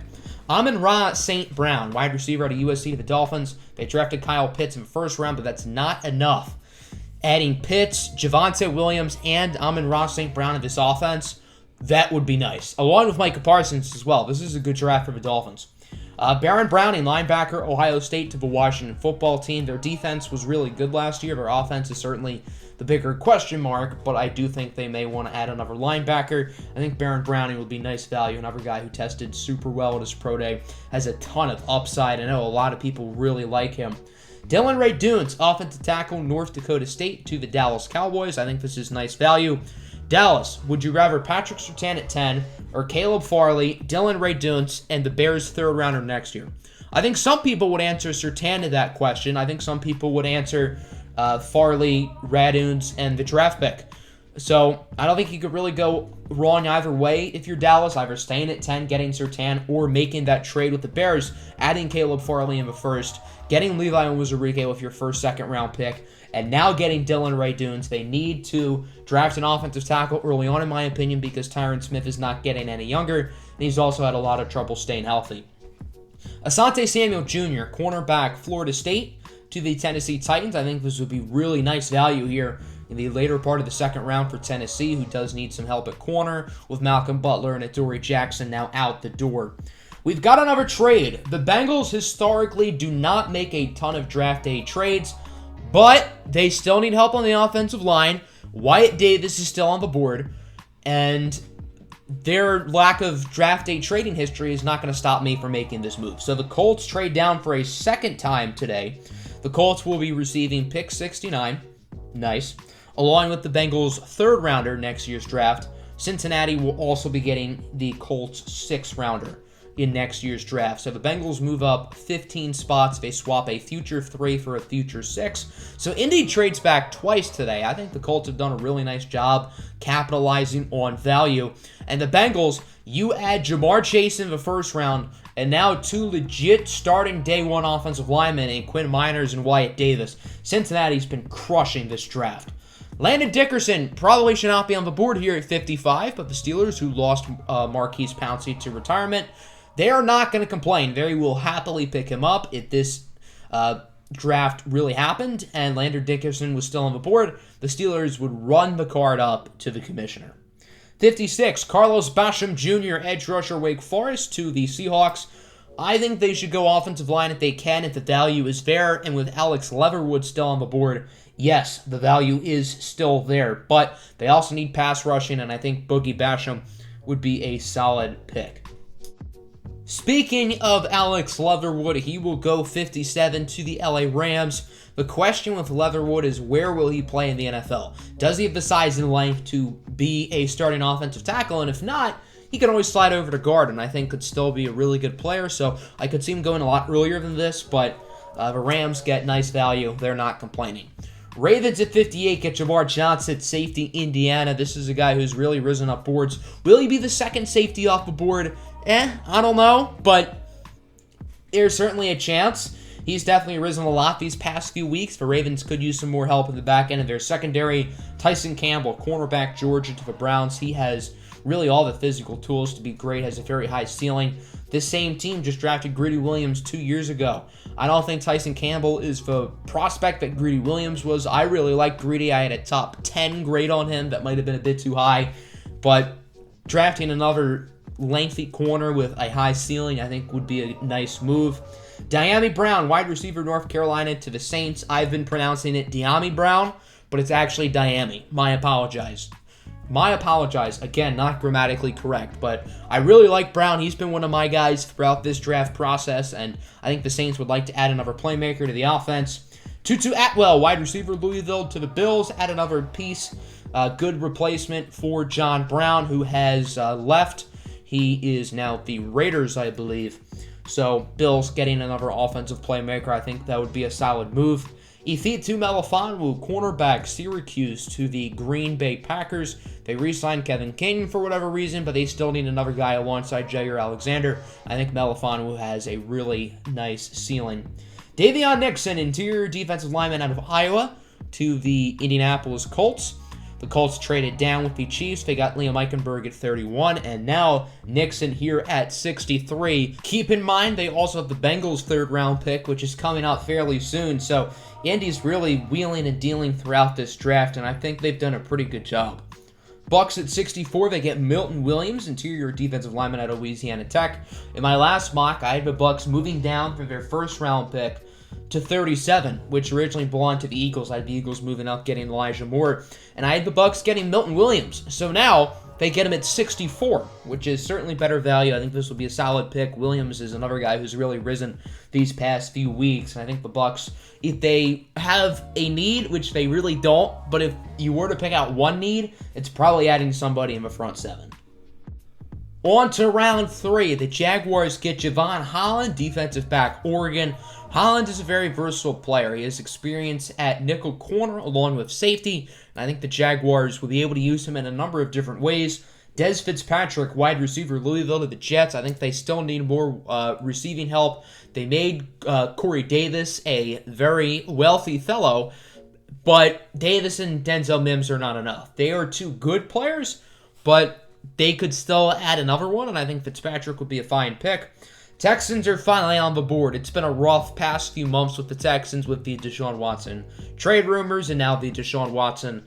Amon-Ra St. Brown, wide receiver out of USC to the Dolphins. They drafted Kyle Pitts in the first round, but that's not enough. Adding Pitts, Javonte Williams, and Amon-Ra St. Brown in this offense, that would be nice. Along with Micah Parsons as well. This is a good draft for the Dolphins. Baron Browning, linebacker, Ohio State to the Washington football team. Their defense was really good last year. Their offense is certainly the bigger question mark, but I do think they may want to add another linebacker. I think Baron Browning would be nice value. Another guy who tested super well at his pro day, has a ton of upside. I know a lot of people really like him. Dylan Ray Dunes, offensive tackle, North Dakota State to the Dallas Cowboys. I think this is nice value. Dallas, would you rather Patrick Surtain at 10 or Caleb Farley, Dylan Ray Dunes, and the Bears' third rounder next year? I think some people would answer Surtain to that question. I think some people would answer Farley, Raduns, and the draft pick. So I don't think you could really go wrong either way if you're Dallas, either staying at 10, getting Surtain, or making that trade with the Bears, adding Caleb Farley in the first, getting Levi Onwuzurike with your first, second round pick, and now getting Dylan Ray Dunes. They need to draft an offensive tackle early on, in my opinion, because Tyron Smith is not getting any younger, and he's also had a lot of trouble staying healthy. Asante Samuel Jr., cornerback, Florida State, to the Tennessee Titans. I think this would be really nice value here in the later part of the second round for Tennessee, who does need some help at corner, with Malcolm Butler and Adoree Jackson now out the door. We've got another trade. The Bengals historically do not make a ton of draft day trades, but they still need help on the offensive line. Wyatt Davis is still on the board, and their lack of draft day trading history is not going to stop me from making this move. So the Colts trade down for a second time today. The Colts will be receiving pick 69. Nice. Along with the Bengals' third rounder next year's draft. Cincinnati will also be getting the Colts' sixth rounder in next year's draft. So the Bengals move up 15 spots. They swap a future 3 for a future 6. So Indy trades back twice today. I think the Colts have done a really nice job capitalizing on value. And the Bengals, you add Jamar Chase in the first round, and now 2 legit starting day 1 offensive linemen in Quinn Miners and Wyatt Davis. Cincinnati's been crushing this draft. Landon Dickerson probably should not be on the board here at 55, but the Steelers, who lost Marquise Pouncey to retirement, they are not going to complain. They will happily pick him up if this draft really happened and Landon Dickerson was still on the board. The Steelers would run the card up to the commissioner. 56, Carlos Basham Jr., edge rusher, Wake Forest, to the Seahawks. I think they should go offensive line if they can, if the value is there. And with Alex Leatherwood still on the board, yes, the value is still there. But they also need pass rushing, and I think Boogie Basham would be a solid pick. Speaking of Alex Leatherwood, he will go 57 to the LA Rams. The question with Leatherwood is, where will he play in the NFL? Does he have the size and length to be a starting offensive tackle? And if not, he can always slide over to guard, and I think could still be a really good player. So I could see him going a lot earlier than this, but the Rams get nice value. They're not complaining. Ravens at 58 get Jamar Johnson at safety, Indiana. This is a guy who's really risen up boards. Will he be the second safety off the board? I don't know, but there's certainly a chance. He's definitely risen a lot these past few weeks. The Ravens could use some more help in the back end of their secondary. Tyson Campbell, cornerback, Georgia to the Browns. He has really all the physical tools to be great, has a very high ceiling. This same team just drafted Greedy Williams 2 years ago. I don't think Tyson Campbell is the prospect that Greedy Williams was. I really like Greedy. I had a top 10 grade on him. That might have been a bit too high. But drafting another lengthy corner with a high ceiling, I think, would be a nice move. Dyami Brown, wide receiver, North Carolina to the Saints. I've been pronouncing it Dyami Brown, but it's actually Dyami. My apologize. Again, not grammatically correct, but I really like Brown. He's been one of my guys throughout this draft process, and I think the Saints would like to add another playmaker to the offense. Tutu Atwell, wide receiver, Louisville to the Bills. Add another piece. Good replacement for John Brown, who has left. He is now the Raiders, I believe. So Bills getting another offensive playmaker, I think that would be a solid move. Ifeatu Melifonwu, cornerback, Syracuse to the Green Bay Packers. They re-signed Kevin King for whatever reason, but they still need another guy alongside Jair Alexander. I think Melifonwu has a really nice ceiling. Davion Nixon, interior defensive lineman out of Iowa, to the Indianapolis Colts. The Colts traded down with the Chiefs. They got Liam Eichenberg at 31, and now Nixon here at 63. Keep in mind, they also have the Bengals' third-round pick, which is coming out fairly soon. So Indy's really wheeling and dealing throughout this draft, and I think they've done a pretty good job. Bucks at 64, they get Milton Williams, interior defensive lineman at Louisiana Tech. In my last mock, I had the Bucks moving down for their first round pick to 37, which originally belonged to the Eagles. I had the Eagles moving up, getting Elijah Moore, and I had the Bucks getting Milton Williams. So now they get him at 64, which is certainly better value. I think this will be a solid pick. Williams is another guy who's really risen these past few weeks, and I think the Bucks, if they have a need, which they really don't, but if you were to pick out one need, it's probably adding somebody in the front seven. On to round 3. The Jaguars get Javon Holland, defensive back, Oregon. Holland is a very versatile player. He has experience at nickel corner along with safety, and I think the Jaguars will be able to use him in a number of different ways. Dez Fitzpatrick, wide receiver, Louisville to the Jets. I think they still need more receiving help. They made Corey Davis a very wealthy fellow, but Davis and Denzel Mims are not enough. They are two good players, but they could still add another one, and I think Fitzpatrick would be a fine pick. Texans are finally on the board. It's been a rough past few months with the Texans with the Deshaun Watson trade rumors and now the Deshaun Watson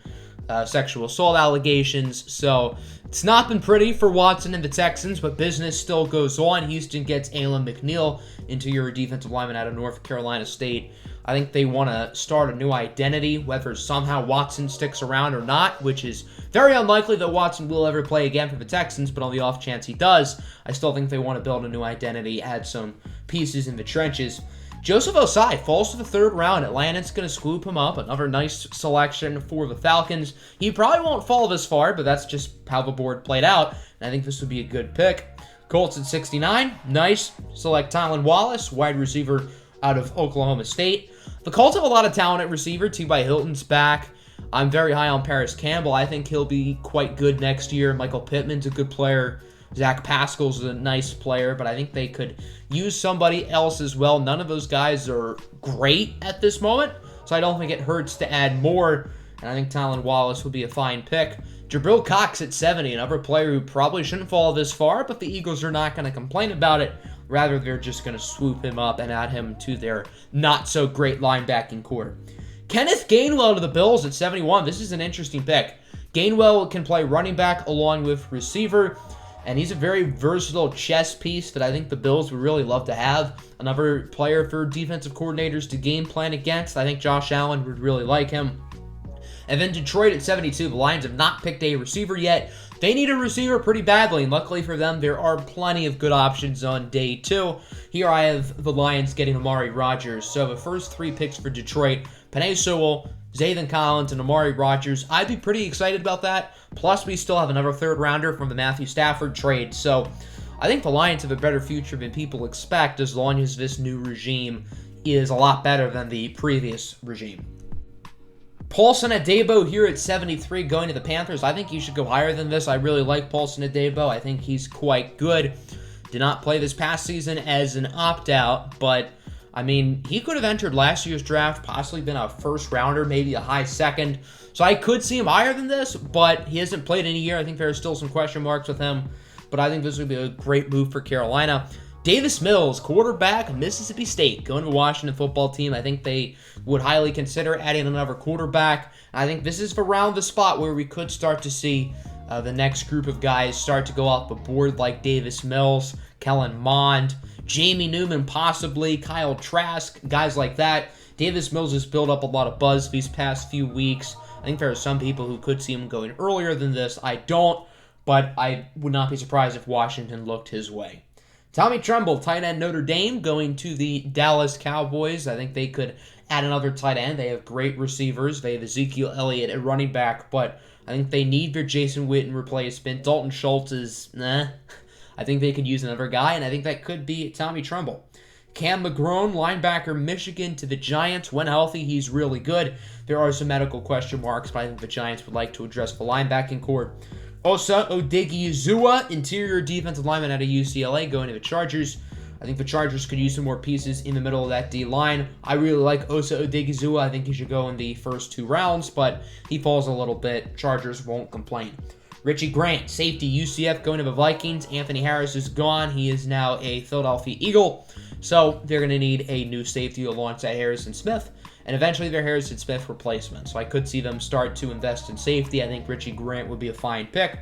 sexual assault allegations. So it's not been pretty for Watson and the Texans, but business still goes on. Houston gets Alim McNeill, interior defensive lineman out of North Carolina State. I think they want to start a new identity, whether somehow Watson sticks around or not, which is very unlikely that Watson will ever play again for the Texans, but on the off chance he does, I still think they want to build a new identity, add some pieces in the trenches. Joseph Osai falls to the 3rd round. Atlanta's going to swoop him up. Another nice selection for the Falcons. He probably won't fall this far, but that's just how the board played out, and I think this would be a good pick. Colts at 69. Nice. Select Tylan Wallace, wide receiver out of Oklahoma State. The Colts have a lot of talent at receiver. T.Y. Hilton's back. I'm very high on Paris Campbell. I think he'll be quite good next year. Michael Pittman's a good player. Zach Pascal's a nice player, but I think they could use somebody else as well. None of those guys are great at this moment, so I don't think it hurts to add more, and I think Tylan Wallace would be a fine pick. Jabril Cox at 70, another player who probably shouldn't fall this far, but the Eagles are not going to complain about it. Rather, they're just going to swoop him up and add him to their not-so-great linebacking core. Kenneth Gainwell to the Bills at 71. This is an interesting pick. Gainwell can play running back along with receiver, and he's a very versatile chess piece that I think the Bills would really love to have. Another player for defensive coordinators to game plan against. I think Josh Allen would really like him. And then Detroit at 72. The Lions have not picked a receiver yet. They need a receiver pretty badly, and luckily for them, there are plenty of good options on day 2. Here I have the Lions getting Amari Rodgers. So the first 3 picks for Detroit, Penei Sewell, Zaven Collins, and Amari Rodgers. I'd be pretty excited about that. Plus, we still have another 3rd rounder from the Matthew Stafford trade. So I think the Lions have a better future than people expect as long as this new regime is a lot better than the previous regime. Paulson Adebo here at 73 going to the Panthers. I think he should go higher than this. I really like Paulson Adebo. I think he's quite good. Did not play this past season as an opt-out, but I mean, he could have entered last year's draft, possibly been a 1st rounder, maybe a high 2nd. So I could see him higher than this, but he hasn't played in a year. I think there are still some question marks with him, but I think this would be a great move for Carolina. Davis Mills, quarterback, Mississippi State, going to the Washington football team. I think they would highly consider adding another quarterback. I think this is around the spot where we could start to see the next group of guys start to go off the board, like Davis Mills, Kellen Mond, Jamie Newman possibly, Kyle Trask, guys like that. Davis Mills has built up a lot of buzz these past few weeks. I think there are some people who could see him going earlier than this. I don't, but I would not be surprised if Washington looked his way. Tommy Tremble, tight end Notre Dame, going to the Dallas Cowboys. I think they could add another tight end. They have great receivers. They have Ezekiel Elliott at running back, but I think they need their Jason Witten replacement. Dalton Schultz is, I think they could use another guy, and I think that could be Tommy Tremble. Cam McGrone, linebacker, Michigan to the Giants. When healthy, he's really good. There are some medical question marks, but I think the Giants would like to address the linebacking core. Osa Odighizuwa, interior defensive lineman out of UCLA, going to the Chargers. I think the Chargers could use some more pieces in the middle of that D-line. I really like Osa Odighizuwa. I think he should go in the first 2 rounds, but he falls a little bit. Chargers won't complain. Richie Grant, safety, UCF, going to the Vikings. Anthony Harris is gone. He is now a Philadelphia Eagle. So they're going to need a new safety alongside Harrison Smith, and eventually their Harrison Smith replacement. So I could see them start to invest in safety. I think Richie Grant would be a fine pick.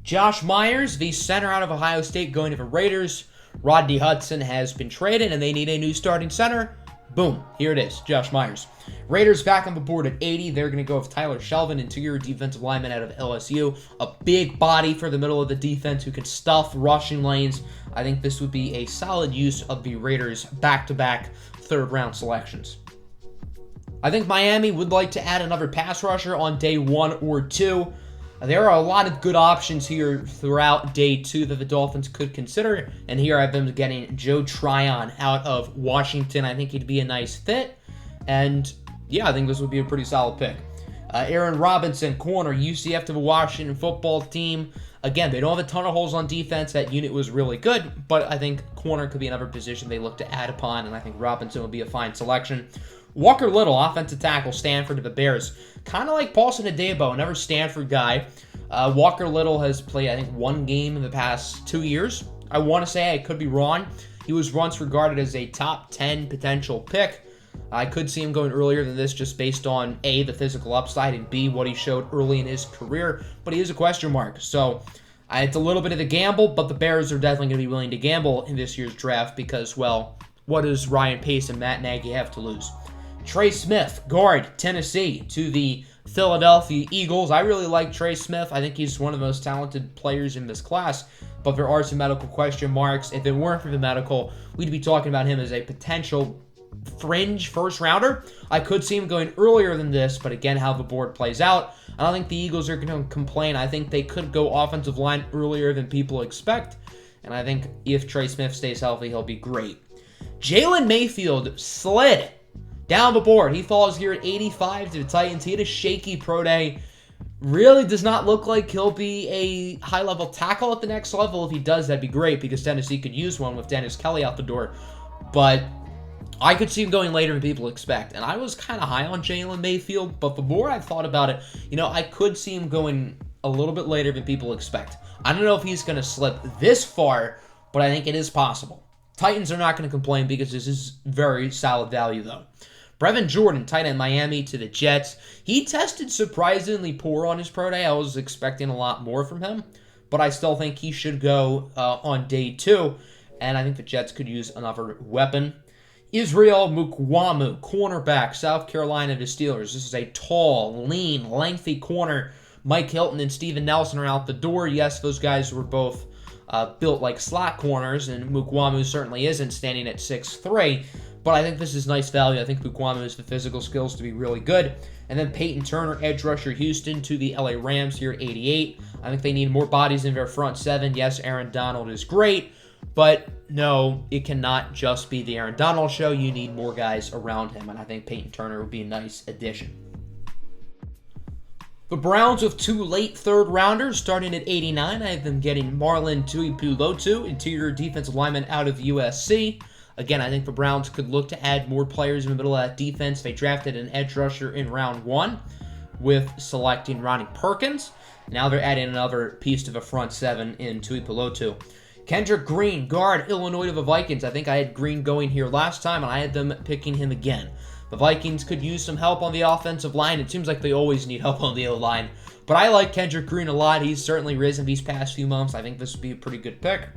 Josh Myers, the center out of Ohio State, going to the Raiders. Rodney Hudson has been traded, and they need a new starting center. Boom, here it is, Josh Myers. Raiders back on the board at 80. They're going to go with Tyler Shelvin, interior defensive lineman out of LSU. A big body for the middle of the defense who can stuff rushing lanes. I think this would be a solid use of the Raiders' back-to-back third-round selections. I think Miami would like to add another pass rusher on day 1 or 2. There are a lot of good options here throughout day 2 that the Dolphins could consider, and here I've been getting Joe Tryon out of Washington. I think he'd be a nice fit, and yeah, I think this would be a pretty solid pick. Aaron Robinson, corner, UCF to the Washington football team. Again, they don't have a ton of holes on defense. That unit was really good, but I think corner could be another position they look to add upon, and I think Robinson would be a fine selection. Walker Little, offensive tackle, Stanford to the Bears. Kind of like Paulson Adebo, another Stanford guy. Walker Little has played, I think, 1 game in the past 2 years. I want to say, I could be wrong. He was once regarded as a top 10 potential pick. I could see him going earlier than this just based on A, the physical upside, and B, what he showed early in his career. But he is a question mark. So it's a little bit of a gamble, but the Bears are definitely going to be willing to gamble in this year's draft because, well, what does Ryan Pace and Matt Nagy have to lose? Trey Smith, guard, Tennessee, to the Philadelphia Eagles. I really like Trey Smith. I think he's one of the most talented players in this class, but there are some medical question marks. If it weren't for the medical, we'd be talking about him as a potential fringe first-rounder. I could see him going earlier than this, but again, how the board plays out, I don't think the Eagles are going to complain. I think they could go offensive line earlier than people expect, and I think if Trey Smith stays healthy, he'll be great. Jalen Mayfield slid down the board. He falls here at 85 to the Titans. He had a shaky pro day. Really does not look like he'll be a high-level tackle at the next level. If he does, that'd be great because Tennessee could use one with Dennis Kelly out the door. But I could see him going later than people expect. And I was kind of high on Jalen Mayfield, but the more I've thought about it, I could see him going a little bit later than people expect. I don't know if he's going to slip this far, but I think it is possible. Titans are not going to complain because this is very solid value, though. Brevin Jordan, tight end Miami to the Jets. He tested surprisingly poor on his pro day. I was expecting a lot more from him, but I still think he should go on day 2, and I think the Jets could use another weapon. Israel Mukwamu, cornerback, South Carolina to Steelers. This is a tall, lean, lengthy corner. Mike Hilton and Steven Nelson are out the door. Yes, those guys were both built like slot corners, and Mukwamu certainly isn't, standing at 6'3", but I think this is nice value. I think Mukwamu has the physical skills to be really good. And then Peyton Turner, edge rusher, Houston to the LA Rams here at 88. I think they need more bodies in their front 7. Yes, Aaron Donald is great, but no, it cannot just be the Aaron Donald show. You need more guys around him, and I think Peyton Turner would be a nice addition. The Browns with 2 late third-rounders starting at 89. I have them getting Marlon Tuipulotu, interior defensive lineman out of USC. Again, I think the Browns could look to add more players in the middle of that defense. They drafted an edge rusher in round 1 with selecting Ronnie Perkins. Now they're adding another piece to the front 7 in Tuipulotu. Kendrick Green, guard, Illinois to the Vikings. I think I had Green going here last time, and I had them picking him again. The Vikings could use some help on the offensive line. It seems like they always need help on the O-line. But I like Kendrick Green a lot. He's certainly risen these past few months. I think this would be a pretty good pick.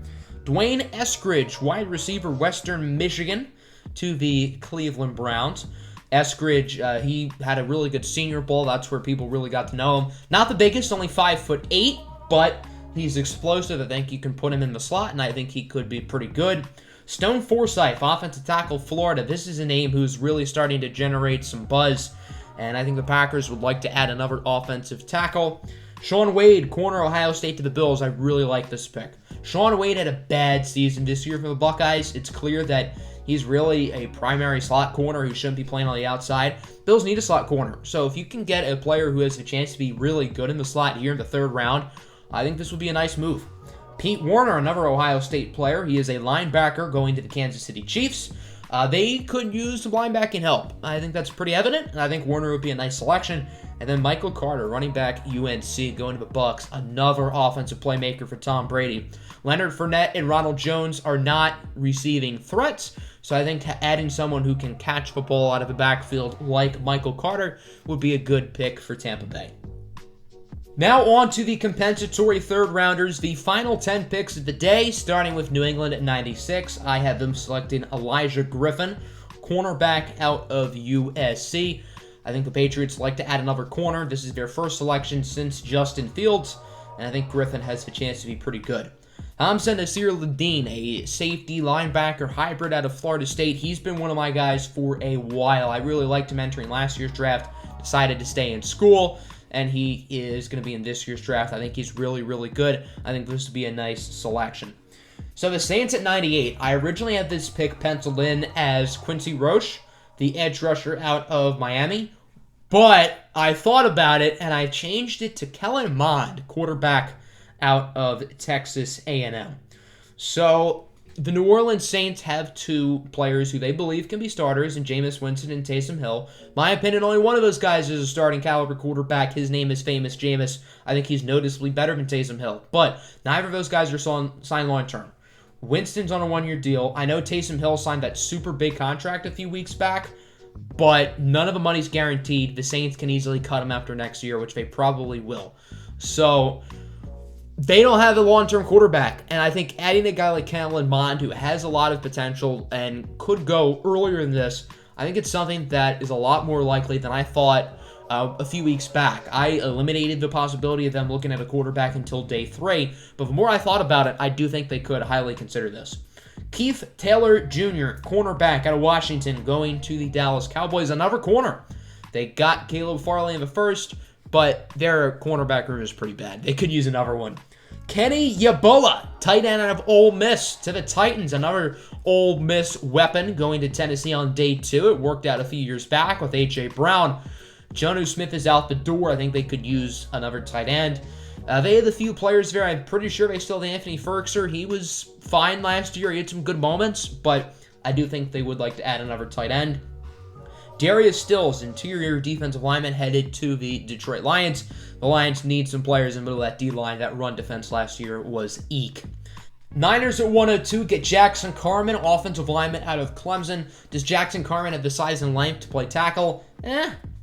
Dwayne Eskridge, wide receiver, Western Michigan, to the Cleveland Browns. Eskridge, he had a really good Senior Bowl. That's where people really got to know him. Not the biggest, only 5'8", but he's explosive. I think you can put him in the slot, and I think he could be pretty good. Stone Forsythe, offensive tackle, Florida. This is a name who's really starting to generate some buzz, and I think the Packers would like to add another offensive tackle. Shaun Wade, corner, Ohio State to the Bills. I really like this pick. Shaun Wade had a bad season this year for the Buckeyes. It's clear that he's really a primary slot corner who shouldn't be playing on the outside. Bills need a slot corner. So if you can get a player who has a chance to be really good in the slot here in the 3rd round, I think this would be a nice move. Pete Werner, another Ohio State player. He is a linebacker going to the Kansas City Chiefs. They could use some linebacking help. I think that's pretty evident, and I think Warner would be a nice selection. And then Michael Carter, running back UNC, going to the Bucs, another offensive playmaker for Tom Brady. Leonard Fournette and Ronald Jones are not receiving threats, so I think adding someone who can catch the ball out of the backfield like Michael Carter would be a good pick for Tampa Bay. Now on to the compensatory third rounders, the final 10 picks of the day, starting with New England at 96. I have them selecting Elijah Griffin, cornerback out of USC. I think the Patriots like to add another corner. This is their first selection since Justin Fields, and I think Griffin has the chance to be pretty good. Hamza Nasir-Ladin, a safety linebacker hybrid out of Florida State. He's been one of my guys for a while. I really liked him entering last year's draft, decided to stay in school, and he is going to be in this year's draft. I think he's really, really good. I think this would be a nice selection. So the Saints at 98, I originally had this pick penciled in as Quincy Roche, the edge rusher out of Miami, but I thought about it, and I changed it to Kellen Mond, quarterback out of Texas A&M. So the New Orleans Saints have two players who they believe can be starters in Jameis Winston and Taysom Hill. My opinion, only one of those guys is a starting caliber quarterback. His name is Famous Jameis. I think he's noticeably better than Taysom Hill. But neither of those guys are signed long-term. Winston's on a one-year deal. I know Taysom Hill signed that super big contract a few weeks back, but none of the money's guaranteed. The Saints can easily cut him after next year, which they probably will. So they don't have a long-term quarterback, and I think adding a guy like Kellen Mond, who has a lot of potential and could go earlier in this, I think it's something that is a lot more likely than I thought a few weeks back. I eliminated the possibility of them looking at a quarterback until day 3, but the more I thought about it, I do think they could highly consider this. Keith Taylor Jr., cornerback out of Washington, going to the Dallas Cowboys, another corner. They got Caleb Farley in the first, but their cornerback room is pretty bad. They could use another one. Kenny Yeboah, tight end out of Ole Miss, to the Titans. Another Ole Miss weapon going to Tennessee on day 2. It worked out a few years back with A.J. Brown. Jonnu Smith is out the door. I think they could use another tight end. They have a few players there. I'm pretty sure they still have Anthony Ferguson. He was fine last year. He had some good moments, but I do think they would like to add another tight end. Darius Stills, interior defensive lineman, headed to the Detroit Lions. The Lions need some players in the middle of that D-line. That run defense last year was eek. Niners at 102 get Jackson Carman, offensive lineman out of Clemson. Does Jackson Carman have the size and length to play tackle?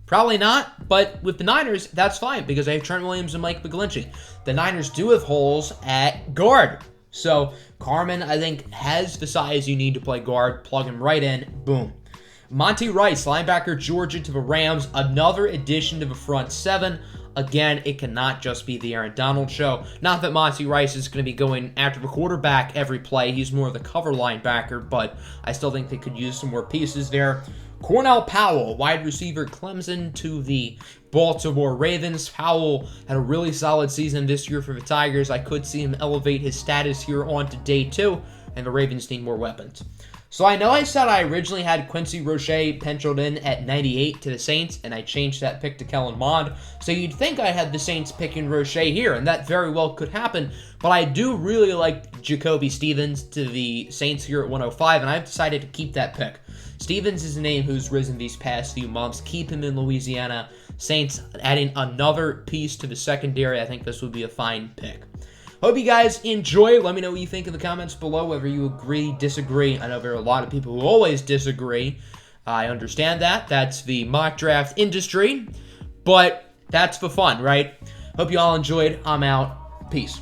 Probably not, but with the Niners, that's fine because they have Trent Williams and Mike McGlinchey. The Niners do have holes at guard. So Carman, I think, has the size you need to play guard. Plug him right in. Boom. Monty Rice, linebacker, Georgia, to the Rams. Another addition to the front seven. Again, it cannot just be the Aaron Donald show. Not that Monty Rice is going to be going after the quarterback every play. He's more of the cover linebacker, but I still think they could use some more pieces there. Cornell Powell, wide receiver, Clemson, to the Baltimore Ravens. Powell had a really solid season this year for the Tigers. I could see him elevate his status here on to day 2, and the Ravens need more weapons. So I know I said I originally had Quincy Roche penciled in at 98 to the Saints, and I changed that pick to Kellen Mond. So you'd think I had the Saints picking Roche here, and that very well could happen. But I do really like Jacoby Stevens to the Saints here at 105, and I've decided to keep that pick. Stevens is a name who's risen these past few months. Keep him in Louisiana. Saints adding another piece to the secondary. I think this would be a fine pick. Hope you guys enjoy. Let me know what you think in the comments below, whether you agree, disagree. I know there are a lot of people who always disagree. I understand that. That's the mock draft industry. But that's the fun, right? Hope you all enjoyed. I'm out. Peace.